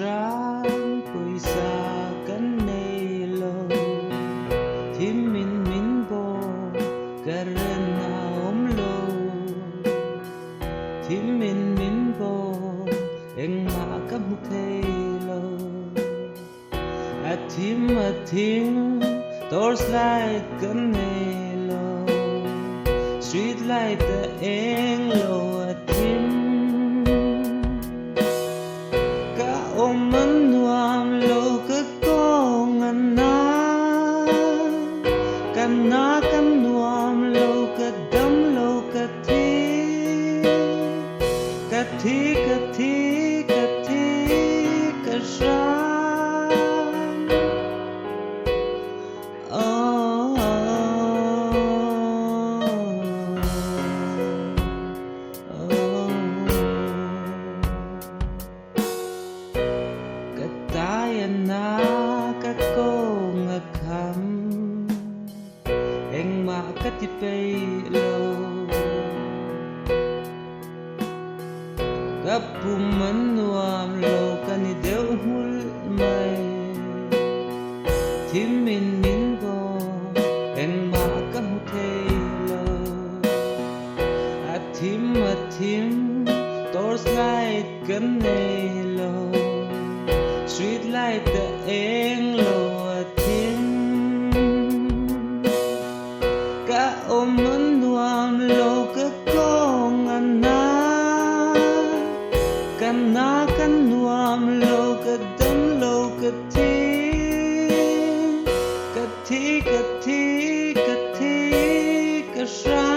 rang quỳ xa cánh nê lô thím min bồ cà rên na lô thím min bồ em mà cắm thê lô thím torchlight cánh nê lô street light the em lô thím ôm mân nuam lô cơ con ngân na can nuam lô cơ đâm lô cơ thi cơ ram na ka ko nga kham eng ma ka ti pe lo ka pu man nuam lo ka ni deu hul mai thim min bo eng ma ka mu the lo thim torch light kan ne lo street light the em lô thím cả ôm mân nuam lô cơ con can nuam lô cơ đâm lô cơ thi cơ ram